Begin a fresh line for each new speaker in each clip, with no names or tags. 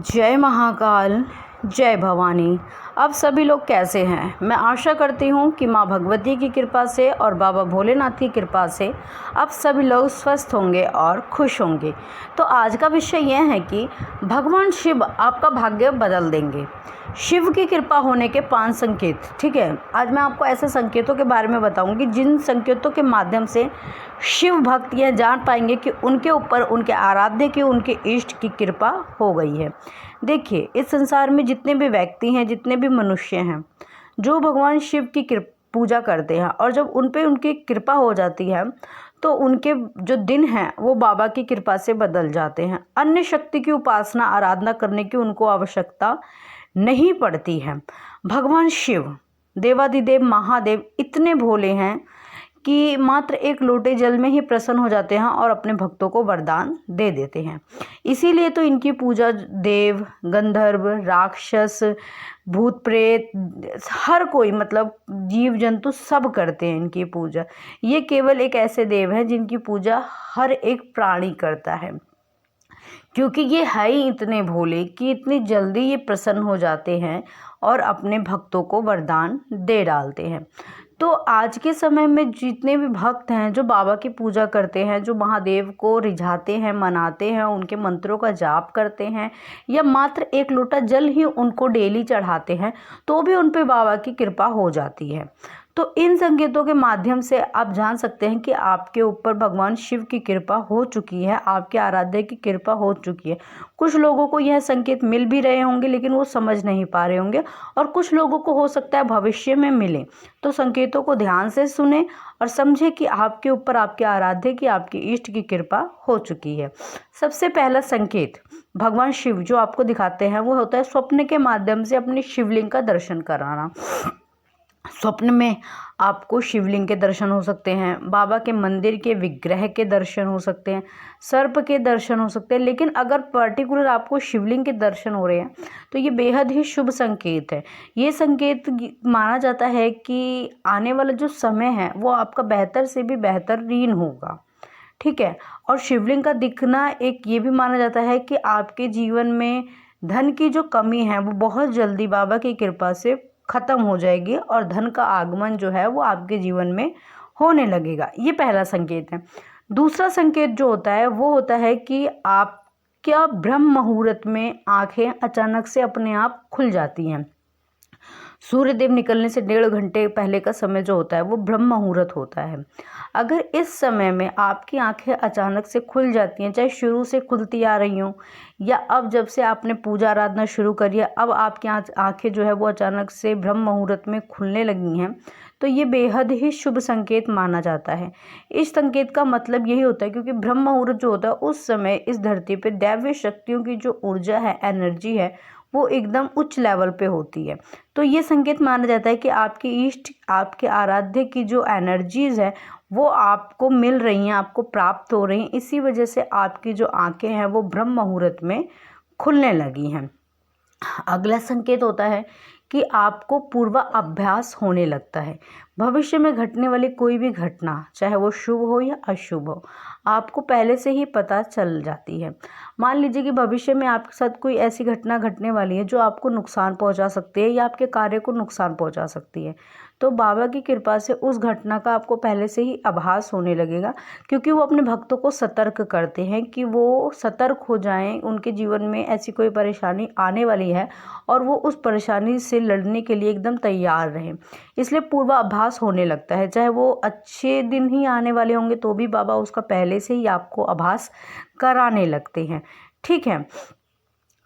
जय महाकाल, जय भवानी। आप सभी लोग कैसे हैं? मैं आशा करती हूँ कि माँ भगवती की कृपा से और बाबा भोलेनाथ की कृपा से आप सभी लोग स्वस्थ होंगे और खुश होंगे। तो आज का विषय यह है कि भगवान शिव आपका भाग्य बदल देंगे। शिव की कृपा होने के 5 संकेत। ठीक है, आज मैं आपको ऐसे संकेतों के बारे में बताऊंगी जिन संकेतों के माध्यम से शिव भक्त यह जान पाएंगे कि उनके ऊपर उनके आराध्य की, उनके इष्ट की कृपा हो गई है। देखिए, इस संसार में जितने भी व्यक्ति हैं, जितने भी मनुष्य हैं, जो भगवान शिव की पूजा करते हैं और जब उन पे उनकी कृपा हो जाती है तो उनके जो दिन हैं वो बाबा की कृपा से बदल जाते हैं। अन्य शक्ति की उपासना, आराधना करने की उनको आवश्यकता नहीं पड़ती है। भगवान शिव, देवादिदेव महादेव इतने भोले हैं कि मात्र एक लोटे जल में ही प्रसन्न हो जाते हैं और अपने भक्तों को वरदान दे देते हैं। इसीलिए तो इनकी पूजा देव, गंधर्व, राक्षस, भूत प्रेत, हर कोई, मतलब जीव जंतु सब करते हैं इनकी पूजा। ये केवल एक ऐसे देव हैं जिनकी पूजा हर एक प्राणी करता है, क्योंकि ये है ही इतने भोले कि इतनी जल्दी ये प्रसन्न हो जाते हैं और अपने भक्तों को वरदान दे डालते हैं। तो आज के समय में जितने भी भक्त हैं जो बाबा की पूजा करते हैं, जो महादेव को रिझाते हैं, मनाते हैं, उनके मंत्रों का जाप करते हैं या मात्र एक लोटा जल ही उनको डेली चढ़ाते हैं, तो भी उन पे बाबा की कृपा हो जाती है। तो इन संकेतों के माध्यम से आप जान सकते हैं कि आपके ऊपर भगवान शिव की कृपा हो चुकी है, आपके आराध्य की कृपा हो चुकी है। कुछ लोगों को यह संकेत मिल भी रहे होंगे लेकिन वो समझ नहीं पा रहे होंगे, और कुछ लोगों को हो सकता है भविष्य में मिले। तो संकेतों को ध्यान से सुने और समझे कि आपके ऊपर आपके आराध्य की, आपकी इष्ट की कृपा हो चुकी है। सबसे पहला संकेत भगवान शिव जो आपको दिखाते हैं वो होता है स्वप्न के माध्यम से अपने शिवलिंग का दर्शन कराना। स्वप्न में आपको शिवलिंग के दर्शन हो सकते हैं, बाबा के मंदिर के विग्रह के दर्शन हो सकते हैं, सर्प के दर्शन हो सकते हैं। लेकिन अगर पर्टिकुलर आपको शिवलिंग के दर्शन हो रहे हैं तो ये बेहद ही शुभ संकेत है। ये संकेत माना जाता है कि आने वाला जो समय है वो आपका बेहतर से भी बेहतरीन होगा। ठीक है, और शिवलिंग का दिखना एक ये भी माना जाता है कि आपके जीवन में धन की जो कमी है वो बहुत जल्दी बाबा की कृपा से खत्म हो जाएगी और धन का आगमन जो है वो आपके जीवन में होने लगेगा। ये पहला संकेत है। दूसरा संकेत जो होता है वो होता है कि आप क्या ब्रह्म मुहूर्त में आंखें अचानक से अपने आप खुल जाती हैं। सूर्यदेव निकलने से 1.5 घंटे पहले का समय जो होता है वो ब्रह्म मुहूर्त होता है। अगर इस समय में आपकी आंखें अचानक से खुल जाती हैं, चाहे शुरू से खुलती आ रही हों या अब जब से आपने पूजा आराधना शुरू करी है अब आपकी आंखें जो है वो अचानक से ब्रह्म मुहूर्त में खुलने लगी हैं, तो ये बेहद ही शुभ संकेत माना जाता है। इस संकेत का मतलब यही होता है क्योंकि ब्रह्म मुहूर्त जो होता है उस समय इस धरती पे दैवीय शक्तियों की जो ऊर्जा है, एनर्जी है, वो एकदम उच्च लेवल पे होती है। तो ये संकेत माना जाता है कि आपकी इष्ट, आपके आराध्य की जो एनर्जीज है वो आपको मिल रही हैं, आपको प्राप्त हो रही हैं। इसी वजह से आपकी जो आंखें हैं वो ब्रह्म मुहूर्त में खुलने लगी हैं। अगला संकेत होता है कि आपको पूर्वाभ्यास होने लगता है। भविष्य में घटने वाली कोई भी घटना, चाहे वो शुभ हो या अशुभ हो, आपको पहले से ही पता चल जाती है। मान लीजिए कि भविष्य में आपके साथ कोई ऐसी घटना घटने वाली है जो आपको नुकसान पहुंचा सकती है या आपके कार्य को नुकसान पहुंचा सकती है, तो बाबा की कृपा से उस घटना का आपको पहले से ही आभास होने लगेगा, क्योंकि वो अपने भक्तों को सतर्क करते हैं कि वो सतर्क हो जाएं, उनके जीवन में ऐसी कोई परेशानी आने वाली है और वो उस परेशानी से लड़ने के लिए एकदम तैयार रहें। इसलिए पूर्वाभास होने लगता है, चाहे वो अच्छे दिन ही आने वाले होंगे तो भी बाबा उसका पहले से ही आपको आभास कराने लगते हैं। ठीक है,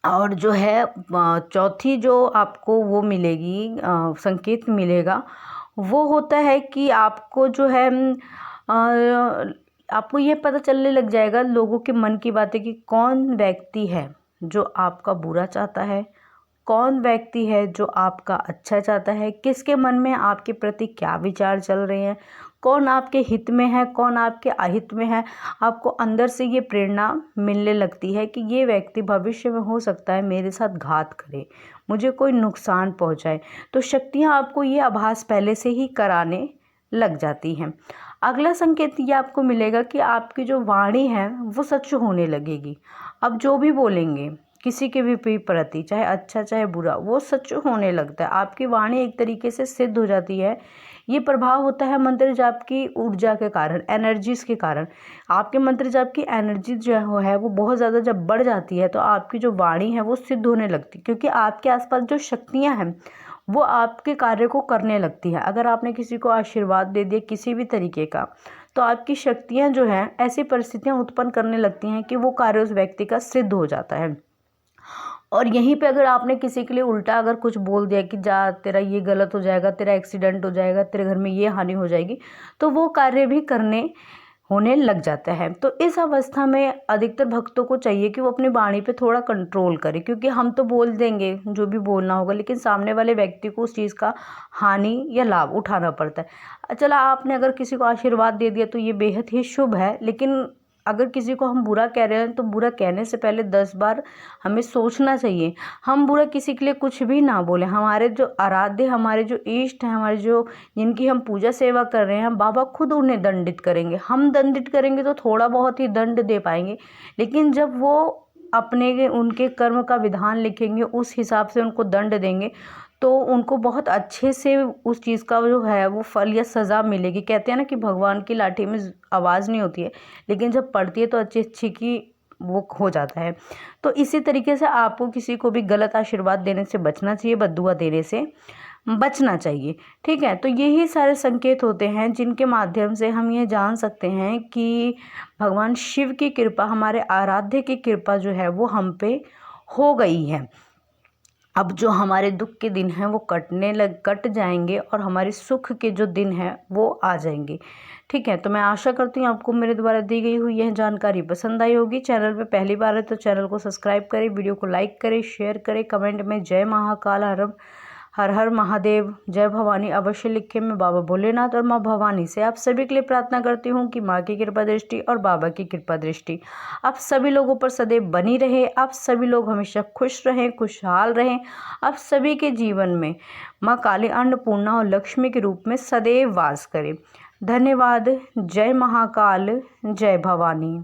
और जो है चौथी जो आपको वो मिलेगी, संकेत मिलेगा, वो होता है कि आपको जो है आपको ये पता चलने लग जाएगा लोगों के मन की बातें कि कौन व्यक्ति है जो आपका बुरा चाहता है, कौन व्यक्ति है जो आपका अच्छा चाहता है, किसके मन में आपके प्रति क्या विचार चल रहे हैं, कौन आपके हित में है, कौन आपके अहित में है। आपको अंदर से ये प्रेरणा मिलने लगती है कि ये व्यक्ति भविष्य में हो सकता है मेरे साथ घात करे, मुझे कोई नुकसान पहुंचाए। तो शक्तियाँ आपको ये आभास पहले से ही कराने लग जाती हैं। अगला संकेत ये आपको मिलेगा कि आपकी जो वाणी है वो सच होने लगेगी। अब जो भी बोलेंगे, किसी के भी प्रति, चाहे अच्छा चाहे बुरा, वो सच होने लगता है। आपकी वाणी एक तरीके से सिद्ध हो जाती है। ये प्रभाव होता है मंत्र जाप की ऊर्जा के कारण, एनर्जीज के कारण। आपके मंत्र जाप की एनर्जी जो है वो बहुत ज़्यादा जब बढ़ जाती है तो आपकी जो वाणी है वो सिद्ध होने लगती है, क्योंकि आपके आसपास जो शक्तियाँ हैं वो आपके कार्य को करने लगती है। अगर आपने किसी को आशीर्वाद दे दिया किसी भी तरीके का, तो आपकी शक्तियाँ जो हैं ऐसी परिस्थितियाँ उत्पन्न करने लगती हैं कि वो कार्य उस व्यक्ति का सिद्ध हो जाता है। और यहीं पे अगर आपने किसी के लिए उल्टा अगर कुछ बोल दिया कि जा तेरा ये गलत हो जाएगा, तेरा एक्सीडेंट हो जाएगा, तेरे घर में ये हानि हो जाएगी, तो वो कार्य भी होने लग जाता है। तो इस अवस्था में अधिकतर भक्तों को चाहिए कि वो अपनी वाणी पे थोड़ा कंट्रोल करें, क्योंकि हम तो बोल देंगे जो भी बोलना होगा, लेकिन सामने वाले व्यक्ति को उस चीज़ का हानि या लाभ उठाना पड़ता है। चला आपने अगर किसी को आशीर्वाद दे दिया तो ये बेहद ही शुभ है, लेकिन अगर किसी को हम बुरा कह रहे हैं तो बुरा कहने से पहले 10 बार हमें सोचना चाहिए। हम बुरा किसी के लिए कुछ भी ना बोलें। हमारे जो आराध्य, हमारे जो इष्ट हैं, हमारे जो जिनकी हम पूजा सेवा कर रहे हैं, बाबा खुद उन्हें दंडित करेंगे। हम दंडित करेंगे तो थोड़ा बहुत ही दंड दे पाएंगे, लेकिन जब वो अपने उनके कर्म का विधान लिखेंगे उस हिसाब से उनको दंड देंगे तो उनको बहुत अच्छे से उस चीज़ का जो है वो फल या सज़ा मिलेगी। कहते हैं ना कि भगवान की लाठी में आवाज़ नहीं होती है, लेकिन जब पड़ती है तो अच्छी अच्छी की वो हो जाता है। तो इसी तरीके से आपको किसी को भी गलत आशीर्वाद देने से बचना चाहिए, बद्दुआ देने से बचना चाहिए। ठीक है, तो यही सारे संकेत होते हैं जिनके माध्यम से हम ये जान सकते हैं कि भगवान शिव की कृपा, हमारे आराध्य की कृपा जो है वो हम पे हो गई है। अब जो हमारे दुख के दिन हैं वो कट जाएंगे और हमारे सुख के जो दिन हैं वो आ जाएंगे। ठीक है, तो मैं आशा करती हूँ आपको मेरे द्वारा दी गई हुई यह जानकारी पसंद आई होगी। चैनल पे पहली बार है तो चैनल को सब्सक्राइब करें, वीडियो को लाइक करें, शेयर करें, कमेंट में जय महाकाल, हर हर महादेव, जय भवानी अवश्य लिखें। मैं बाबा भोलेनाथ और माँ भवानी से आप सभी के लिए प्रार्थना करती हूँ कि माँ की कृपा दृष्टि और बाबा की कृपा दृष्टि आप सभी लोगों पर सदैव बनी रहे। आप सभी लोग हमेशा खुश रहें, खुशहाल रहें। आप सभी के जीवन में माँ काली, अन्नपूर्णा और लक्ष्मी के रूप में सदैव वास करें। धन्यवाद। जय महाकाल, जय भवानी।